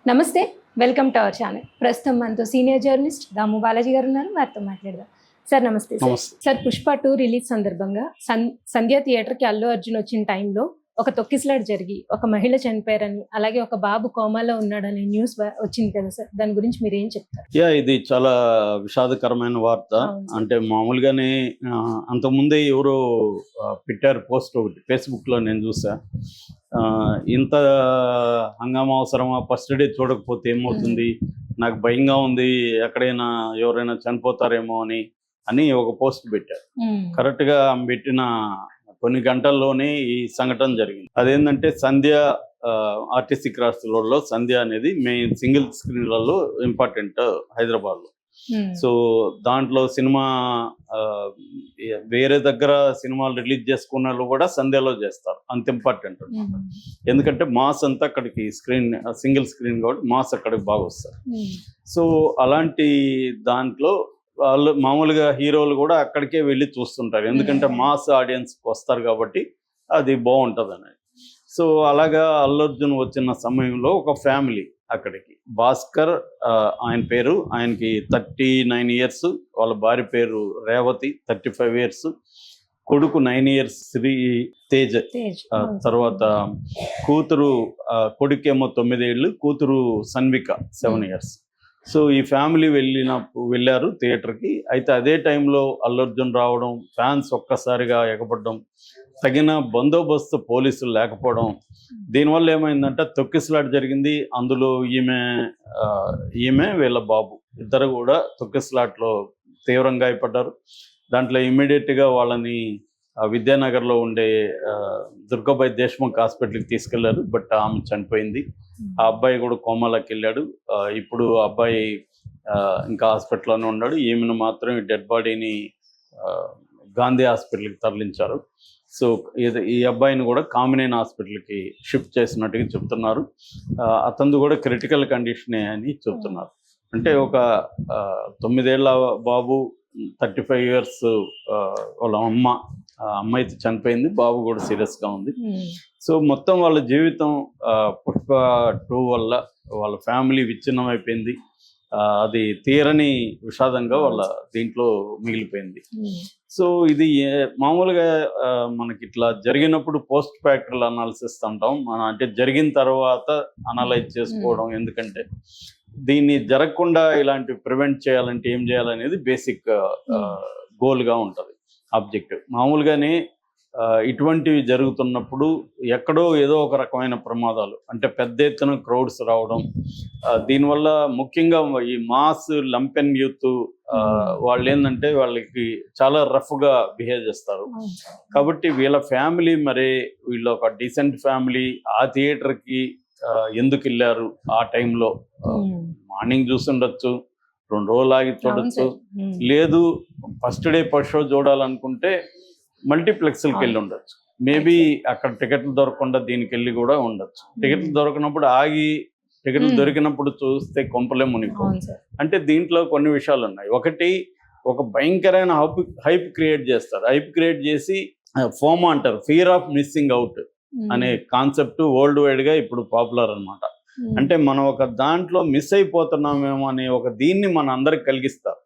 నమస్తే, welcome to our channel. ప్రస్తుతం మనతో సీనియర్ జర్నలిస్ట్ దాము బాలాజీ గారు ఉన్నారు. వారితో మాట్లాడదాం. సార్ నమస్తే. సార్ పుష్ప 2 రిలీజ్ సందర్భంగా సంధ్య థియేటర్కి అల్లు అర్జున్ వచ్చిన టైంలో ఒక తొక్కిసలాట జరిగి ఒక మహిళ చనిపోయారని, అలాగే ఒక బాబు కోమాలో ఉన్నాడనే న్యూస్ వచ్చింది కదా సార్, దాని గురించి మీరు ఏం చెప్తారు? ఇది చాలా విషాదకరమైన వార్త. అంటే మామూలుగానే అంతకుముందే ఎవరో పెట్టారు పోస్ట్ ఒకటి ఫేస్బుక్లో, నేను చూసా. ఇంత హంగామా అవసరమా, ఫస్ట్ డే చూడకపోతే ఏమవుతుంది, నాకు భయంగా ఉంది, ఎక్కడైనా ఎవరైనా చనిపోతారేమో అని ఒక పోస్ట్ పెట్టారు. కరెక్ట్గా ఆమె పెట్టిన కొన్ని గంటల్లోనే ఈ సంఘటన జరిగింది. అదేంటంటే సంధ్య ఆర్టీసీ క్రాస్ రోడ్లో సంధ్య అనేది మెయిన్ సింగిల్ స్క్రీన్లలో ఇంపార్టెంట్ హైదరాబాద్లో. సో దాంట్లో సినిమా వేరే దగ్గర సినిమాలు రిలీజ్ చేసుకున్న వాళ్ళు కూడా సంధ్యలో చేస్తారు, అంత ఇంపార్టెంట్. ఎందుకంటే మాస్ అంతా అక్కడికి సింగిల్ స్క్రీన్ కాబట్టి మాస్ అక్కడికి బాగా వస్తారు. సో అలాంటి దాంట్లో వాళ్ళు మామూలుగా హీరోలు కూడా అక్కడికే వెళ్ళి చూస్తుంటారు, ఎందుకంటే మాస్ ఆడియన్స్కి వస్తారు కాబట్టి అది బాగుంటుంది అనేది. సో అలాగా అల్లు అర్జున్ వచ్చిన సమయంలో ఒక ఫ్యామిలీ అక్కడికి, భాస్కర్ ఆయన పేరు, ఆయనకి 39 ఇయర్స్, వాళ్ళ భార్య పేరు రేవతి 35 ఇయర్స్, కొడుకు 9 ఇయర్స్ శ్రీ తేజ్, తర్వాత కూతురు కొడుకేమో 9 ఏళ్ళు, కూతురు సన్విక 7 ఇయర్స్. సో ఈ ఫ్యామిలీ వెళ్ళారు థియేటర్కి. అయితే అదే టైంలో అల్లు అర్జున్ రావడం, ఫ్యాన్స్ ఒక్కసారిగా ఎగపడడం, తగిన బందోబస్తు పోలీసులు లేకపోవడం, దీనివల్ల ఏమైందంటే తొక్కిసలాట జరిగింది. అందులో ఈమె వీళ్ళ బాబు ఇద్దరు కూడా తొక్కిసలాటలో తీవ్రంగా గాయపడ్డారు. దాంట్లో ఇమ్మీడియట్గా వాళ్ళని విద్యానగర్లో ఉండే దుర్గాబాయి దేశ్ముఖ్ హాస్పిటల్కి తీసుకెళ్లారు, బట్ ఆమె చనిపోయింది. ఆ అబ్బాయి కూడా కోమాలోకి వెళ్ళాడు. ఇప్పుడు అబ్బాయి ఇంకా హాస్పిటల్లోనే ఉన్నాడు. ఈమెను మాత్రం ఈ డెడ్ బాడీని గాంధీ హాస్పిటల్కి తరలించారు. సో ఈ అబ్బాయిని కూడా కామినేని హాస్పిటల్కి షిఫ్ట్ చేసినట్టుగా చెప్తున్నారు. అతను కూడా క్రిటికల్ కండిషనే అని చెప్తున్నారు. అంటే ఒక 9 ఏళ్ల బాబు, 35 ఇయర్స్ వాళ్ళ అమ్మ అయితే చనిపోయింది, బాబు కూడా సీరియస్గా ఉంది. సో మొత్తం వాళ్ళ జీవితం పుష్ప 2 వల్ల వాళ్ళ ఫ్యామిలీ విచ్ఛిన్నం అయిపోయింది. అది తీరని విషాదంగా వాళ్ళ దీంట్లో మిగిలిపోయింది. సో ఇది మామూలుగా మనకి ఇట్లా జరిగినప్పుడు పోస్ట్ ఫ్యాక్టరల్ అనాలిసిస్ అంటాం మనం, అంటే జరిగిన తర్వాత అనలైజ్ చేసుకోవడం. ఎందుకంటే దీన్ని జరగకుండా ఇలాంటి ప్రివెంట్ చేయాలంటే ఏం చేయాలనేది బేసిక్ గోల్గా ఉంటుంది, ఆబ్జెక్టివ్. మామూలుగానే ఇటువంటివి జరుగుతున్నప్పుడు ఎక్కడో ఏదో ఒక రకమైన ప్రమాదాలు, అంటే పెద్ద ఎత్తున క్రౌడ్స్ రావడం, దీనివల్ల ముఖ్యంగా ఈ మాస్ లంపెన్ యూత్ వాళ్ళు ఏంటంటే వాళ్ళకి చాలా రఫ్గా బిహేవ్ చేస్తారు. కాబట్టి వీళ్ళ ఫ్యామిలీ, మరి వీళ్ళ ఒక డీసెంట్ ఫ్యామిలీ ఆ థియేటర్కి ఎందుకు వెళ్ళారు? ఆ టైంలో మార్నింగ్ చూస్తుండొచ్చు, 2 రోజులు ఆగి చూడొచ్చు, లేదు ఫస్ట్ డే ఫస్ట్ షో చూడాలనుకుంటే మల్టీప్లెక్స్కి వెళ్ళి ఉండొచ్చు. మేబీ అక్కడ టికెట్లు దొరకకుండా దీనికి వెళ్ళి కూడా ఉండొచ్చు. టికెట్లు దొరకనప్పుడు ఆగి, టికెట్లు దొరికినప్పుడు చూస్తే కొంపలే మునిపో. అంటే దీంట్లో కొన్ని విషయాలు ఉన్నాయి. ఒకటి, ఒక భయంకరమైన హైప్ క్రియేట్ చేస్తారు. హైప్ క్రియేట్ చేసి ఫోమా అంటారు, ఫియర్ ఆఫ్ మిస్సింగ్ అవుట్ అనే కాన్సెప్ట్ వరల్డ్ వైడ్ గా ఇప్పుడు పాపులర్ అన్నమాట. అంటే మనం ఒక దాంట్లో మిస్ అయిపోతున్నామేమో అనే ఒక దీన్ని మన అందరికి కలిగిస్తారు.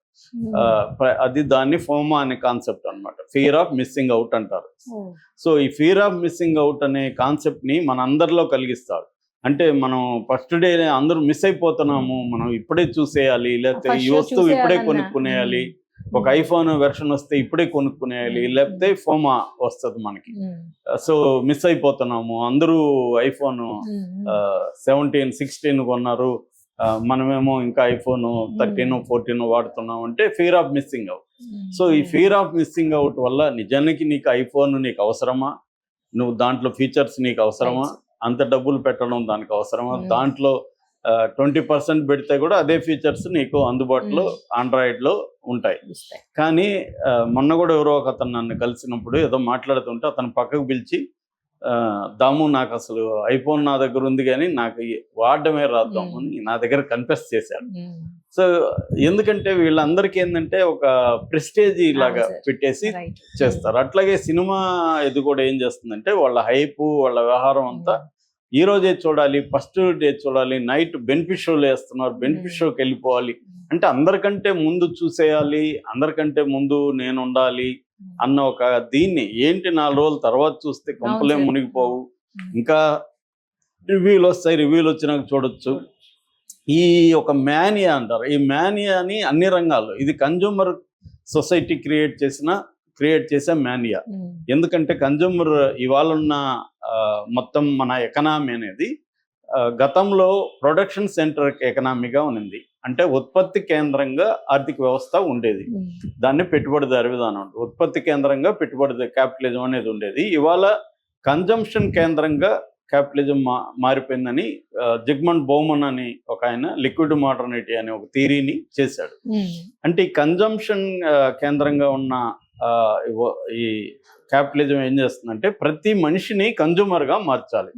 అది దాన్ని ఫోమా అనే కాన్సెప్ట్ అన్నమాట, ఫియర్ ఆఫ్ మిస్సింగ్ అవుట్ అంటారు. సో ఈ ఫియర్ ఆఫ్ మిస్సింగ్ అవుట్ అనే కాన్సెప్ట్ ని మన అందరిలో కలిగిస్తారు. అంటే మనం ఫస్ట్ డే అందరూ మిస్ అయిపోతున్నాము, మనం ఇప్పుడే చూసేయాలి, లేకపోతే ఈ వస్తువు ఇప్పుడే కొనుక్కునేయాలి, ఒక ఐఫోన్ వెర్షన్ వస్తే ఇప్పుడే కొనుక్కునేయాలి, లేకపోతే ఫోమా వస్తుంది మనకి. సో మిస్ అయిపోతున్నాము, అందరూ ఐఫోన్ 17, 16 కొన్నారు, మనమేమో ఇంకా ఐఫోన్ 13, 14 వాడుతున్నాం. అంటే fear of missing out. So ఈ ఫియర్ ఆఫ్ మిస్సింగ్ అవుట్ వల్ల నిజానికి నీకు ఐఫోన్ నీకు అవసరమా? నువ్వు దాంట్లో ఫీచర్స్ నీకు అవసరమా? అంత డబ్బులు పెట్టడం దానికి అవసరమా? దాంట్లో 20% పెడితే కూడా అదే ఫీచర్స్ నీకు అందుబాటులో ఆండ్రాయిడ్లో ఉంటాయి. కానీ మొన్న కూడా ఎవరో ఒక అతను నన్ను కలిసినప్పుడు ఏదో మాట్లాడుతుంటే అతను పక్కకు పిలిచి, దాము నాకు అసలు ఐఫోన్ నా దగ్గర ఉంది కానీ నాకు వాడడమే రాద్దాము అని నా దగ్గర కన్ఫెస్ చేశాడు. సో ఎందుకంటే వీళ్ళందరికీ ఏంటంటే ఒక ప్రెస్టేజ్ లాగా పెట్టేసి చేస్తారు. అట్లాగే సినిమా ఇది కూడా ఏం చేస్తుందంటే వాళ్ళ హైప్, వాళ్ళ వ్యవహారం అంతా ఈ రోజే చూడాలి, ఫస్ట్ డే చూడాలి, నైట్ బెనిఫిట్ షోలు వేస్తున్నారు, బెనిఫిట్ షోకి వెళ్ళిపోవాలి అంటే అందరికంటే ముందు చూసేయాలి, అందరికంటే ముందు నేను ఉండాలి అన్న ఒక దీన్ని ఏంటి 4 రోజుల తర్వాత చూస్తే కొంపలే మునిగిపోవు, ఇంకా రివ్యూలు వస్తాయి, రివ్యూలు వచ్చినాక చూడొచ్చు. ఈ ఒక మేనియా అంటారు, ఈ మేనియాని అన్ని రంగాల్లో ఇది కన్జ్యూమర్ సొసైటీ క్రియేట్ చేసే మేనియా. ఎందుకంటే కన్జ్యూమర్ ఇవాళ ఉన్న మొత్తం మన ఎకనామీ అనేది గతంలో ప్రొడక్షన్ సెంటర్ ఎకనామీగా ఉన్నింది, అంటే ఉత్పత్తి కేంద్రంగా ఆర్థిక వ్యవస్థ ఉండేది, దాన్ని పెట్టుబడిదారి విధానం, ఉత్పత్తి కేంద్రంగా పెట్టుబడి క్యాపిటలిజం అనేది ఉండేది. ఇవాళ కన్జంప్షన్ కేంద్రంగా క్యాపిటలిజం మారిపోయిందని జిగ్మండ్ బౌమన్ అని ఒక ఆయన లిక్విడ్ మోడర్నిటీ అనే ఒక థియరీని చేశాడు. అంటే ఈ కన్జంప్షన్ కేంద్రంగా ఉన్న ఈ క్యాపిటలిజం ఏం చేస్తుందంటే ప్రతి మనిషిని కన్జ్యూమర్గా మార్చాలి.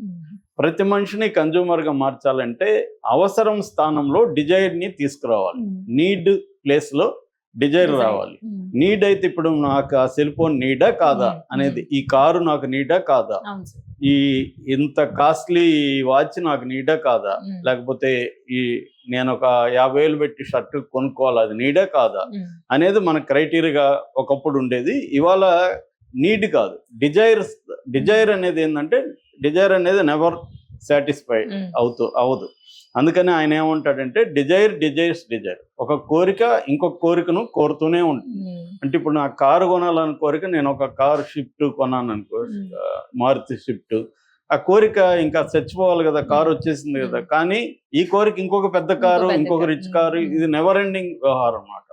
ప్రతి మనిషిని కన్జ్యూమర్గా మార్చాలంటే అవసరం స్థానంలో డిజైర్ని తీసుకురావాలి, నీడ్ ప్లేస్లో డిజైర్ రావాలి. నీడ్ అయితే ఇప్పుడు నాకు ఆ సెల్ ఫోన్ నీడా కాదా అనేది, ఈ కారు నాకు నీడా కాదా, ఈ ఇంత కాస్ట్లీ వాచ్ నాకు నీడా కాదా, లేకపోతే ఈ నేను ఒక 50,000 పెట్టి షర్ట్ కొనుక్కోవాలి, అది నీడా కాదా అనేది మన క్రైటీరియాగా ఒకప్పుడు ఉండేది. ఇవాళ నీడ్ కాదు, డిజైర్ అనేది ఏంటంటే డిజైర్ అనేది నెవర్ సాటిస్ఫై అవదు. అందుకని ఆయన ఏమంటాడంటే డిజైర్, ఒక కోరిక ఇంకొక కోరికను కోరుతూనే ఉంటుంది. అంటే ఇప్పుడు నాకు కారు కొనాలని కోరిక, నేను ఒక కారు షిఫ్ట్ కొన్నాను అనుకో, మారుతి షిఫ్ట్, ఆ కోరిక ఇంకా చచ్చిపోవాలి కదా, కారు వచ్చేసింది కదా, కానీ ఈ కోరిక ఇంకొక పెద్ద కారు, ఇంకొక రిచ్ కారు, ఇది నెవర్ ఎండింగ్ వ్యవహారం అన్నమాట.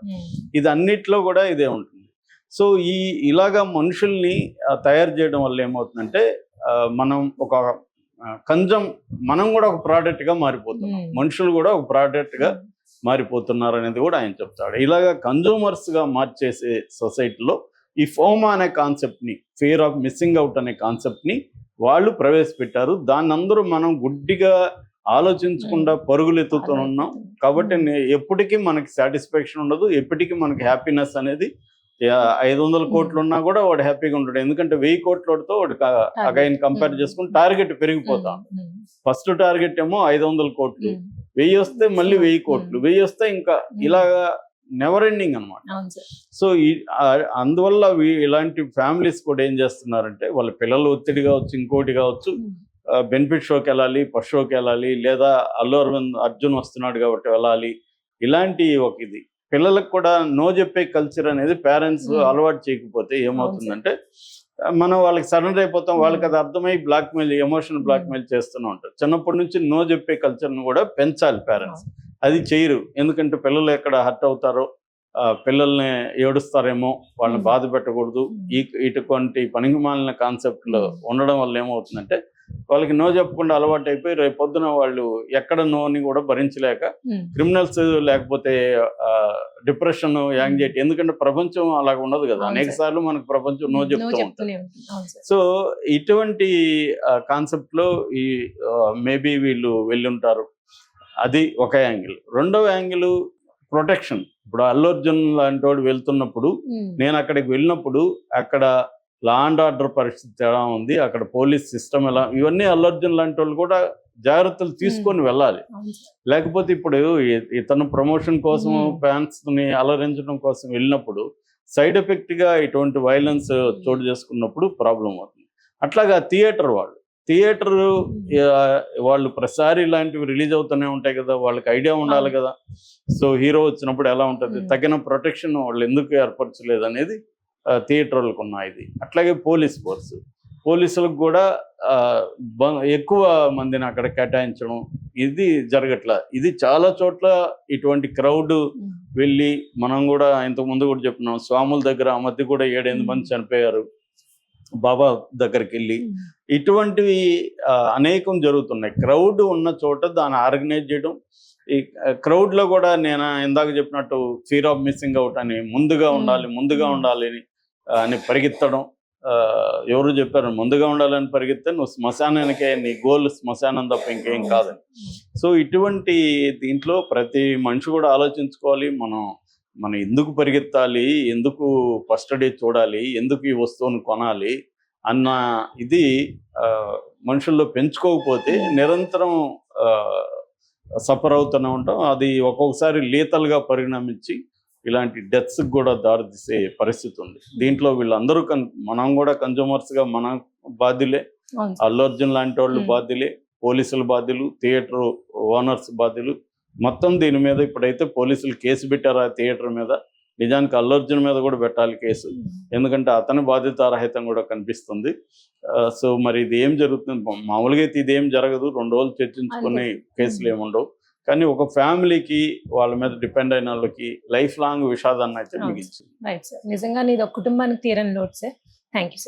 ఇది అన్నిట్లో కూడా ఇదే ఉంటుంది. సో ఇలాగా మనుషుల్ని తయారు చేయడం వల్ల ఏమవుతుందంటే మనం ఒక మనం కూడా ఒక ప్రోడక్ట్గా మారిపోతున్నాం, మనుషులు కూడా ఒక ప్రోడక్ట్గా మారిపోతున్నారు అనేది కూడా ఆయన చెప్తాడు. ఇలాగా కన్జ్యూమర్స్గా మార్చేసే సొసైటీలో ఈ ఫోమా అనే కాన్సెప్ట్ని, ఫియర్ ఆఫ్ మిస్సింగ్ అవుట్ అనే కాన్సెప్ట్ని వాళ్ళు ప్రవేశపెట్టారు. దాన్ని అందరూ మనం గుడ్డిగా ఆలోచించకుండా పరుగులు ఎత్తుతున్నాం. కాబట్టి ఎప్పటికీ మనకి సాటిస్ఫాక్షన్ ఉండదు, ఎప్పటికీ మనకి హ్యాపీనెస్ అనేది 500 కోట్లు ఉన్నా కూడా వాడు హ్యాపీగా ఉంటాడు. ఎందుకంటే 1000 కోట్లతో వాడు అగైన్ కంపేర్ చేసుకుని టార్గెట్ పెరిగిపోతాం. ఫస్ట్ టార్గెట్ ఏమో 500 కోట్లు, 1000 వస్తే మళ్ళీ 1000 కోట్లు, 1000 వస్తే ఇంకా ఇలాగా నెవర్ ఎండింగ్ అనమాట. సో అందువల్ల ఇలాంటి ఫ్యామిలీస్ కూడా ఏం చేస్తున్నారంటే వాళ్ళ పిల్లలు ఒత్తిడి కావచ్చు, ఇంకోటి కావచ్చు, బెనిఫిట్ షోకి వెళ్ళాలి, ఫస్ట్ షోకి వెళ్ళాలి, లేదా అల్లు అర్జున్ వస్తున్నాడు కాబట్టి వెళ్ళాలి, ఇలాంటి ఒక ఇది పిల్లలకు కూడా నో చెప్పే కల్చర్ అనేది పేరెంట్స్ అలవాటు చేయకపోతే ఏమవుతుందంటే మనం వాళ్ళకి సరెండర్ అయిపోతాం. వాళ్ళకి అది అర్థమై ఎమోషనల్ బ్లాక్మెయిల్ చేస్తూనే ఉంటారు. చిన్నప్పటి నుంచి నో చెప్పే కల్చర్ను కూడా పెంచాలి పేరెంట్స్. అది చేయరు, ఎందుకంటే పిల్లలు ఎక్కడ హర్ట్ అవుతారో, పిల్లల్ని ఏడుస్తారేమో, వాళ్ళని బాధ పెట్టకూడదు, ఇటువంటి పనికిమాలిన కాన్సెప్ట్లు ఉండడం వల్ల ఏమవుతుందంటే వాళ్ళకి నో చెప్పకుండా అలవాటు అయిపోయి రేపు పొద్దున వాళ్ళు ఎక్కడ నోని కూడా భరించలేక క్రిమినల్స్, లేకపోతే డిప్రెషన్, యాంగ్జైటీ, ఎందుకంటే ప్రపంచం అలాగ ఉండదు కదా, అనేక సార్లు మనకు ప్రపంచం నో చెప్తూ ఉంటుంది. సో ఇటువంటి కాన్సెప్ట్ లో ఈ మేబీ వీళ్ళు వెళ్ళుంటారు. అది ఒక యాంగిల్. రెండవ యాంగిల్ ప్రొటెక్షన్. ఇప్పుడు అల్లు అర్జున్ లాంటి వాడు వెళ్తున్నప్పుడు, నేను అక్కడికి వెళ్ళినప్పుడు అక్కడ లా అండ్ ఆర్డర్ పరిస్థితి ఎలా ఉంది, అక్కడ పోలీస్ సిస్టమ్ ఎలా, ఇవన్నీ అల్లు అర్జున్ లాంటి వాళ్ళు కూడా జాగ్రత్తలు తీసుకొని వెళ్ళాలి. లేకపోతే ఇప్పుడు ఇతను ప్రమోషన్ కోసం ఫ్యాన్స్ ని అలరించడం కోసం వెళ్ళినప్పుడు సైడ్ ఎఫెక్ట్ గా ఇటువంటి వైలెన్స్ చోటు చేసుకున్నప్పుడు ప్రాబ్లం అవుతుంది. అట్లాగా థియేటర్ వాళ్ళు ప్రతిసారి ఇలాంటివి రిలీజ్ అవుతూనే ఉంటాయి కదా, వాళ్ళకి ఐడియా ఉండాలి కదా. సో హీరో వచ్చినప్పుడు ఎలా ఉంటుంది, తగిన ప్రొటెక్షన్ వాళ్ళు ఎందుకు ఏర్పరచలేదు అనేది థియేటర్లకు ఉన్న ఇది. అట్లాగే పోలీసులకు కూడా ఎక్కువ మందిని అక్కడ కేటాయించడం ఇది జరగట్లా. ఇది చాలా చోట్ల ఇటువంటి క్రౌడ్ వెళ్ళి, మనం కూడా ఇంతకు ముందు కూడా చెప్పుకున్నాం, స్వాముల దగ్గర ఆ మధ్య కూడా 7-8 మంది చనిపోయారు బాబా దగ్గరికి వెళ్ళి. ఇటువంటివి అనేకం జరుగుతున్నాయి. క్రౌడ్ ఉన్న చోట దాన్ని ఆర్గనైజ్ చేయడం, ఈ క్రౌడ్ లో కూడా నేను ఇందాక చెప్పినట్టు ఫియర్ ఆఫ్ మిస్సింగ్ అవుట్ అని ముందుగా ఉండాలి అని పరిగెత్తడం. ఎవరు చెప్పారు ముందుగా ఉండాలని పరిగెత్తే నువ్వు శ్మశానానికే, నీ గోల్ శ్మశానం తప్ప ఇంకేం కాదని. సో ఇటువంటి దీంట్లో ప్రతి మనిషి కూడా ఆలోచించుకోవాలి, మనం ఎందుకు పరిగెత్తాలి, ఎందుకు ఫస్ట్ డే చూడాలి, ఎందుకు ఈ వస్తువును కొనాలి అన్న ఇది మనుషుల్లో పెంచుకోకపోతే నిరంతరం సఫర్ అవుతూనే ఉంటాం. అది ఒక్కొక్కసారి లీతల్గా పరిణమించి ఇలాంటి డెత్స్ కూడా దారితీసే పరిస్థితి ఉంది. దీంట్లో వీళ్ళందరూ మనం కూడా కన్జ్యూమర్స్గా మన బాధ్యులే, అల్లు అర్జున్ లాంటి వాళ్ళు బాధ్యులే, పోలీసులు బాధ్యులు, థియేటర్ ఓనర్స్ బాధ్యులు. మొత్తం దీని మీద ఇప్పుడైతే పోలీసులు కేసు పెట్టారు ఆ థియేటర్ మీద. నిజానికి అల్లు అర్జున్ మీద కూడా పెట్టాలి కేసు, ఎందుకంటే అతని బాధ్యతారహితం కూడా కనిపిస్తుంది. సో మరి ఇది ఏం జరుగుతుంది? మామూలుగా అయితే ఇదేం జరగదు, 2 రోజులు చర్చించుకునే కేసులు ఏముండవు. కానీ ఒక ఫ్యామిలీకి వాళ్ళ మీద డిపెండ్ అయిన వాళ్ళకి లైఫ్ లాంగ్ విషాదాన్ని అయితే మిగిల్చింది. రైట్ సార్, నిజంగా ఇది ఒక కుటుంబానికి తీరని లోటు సార్. Thank you.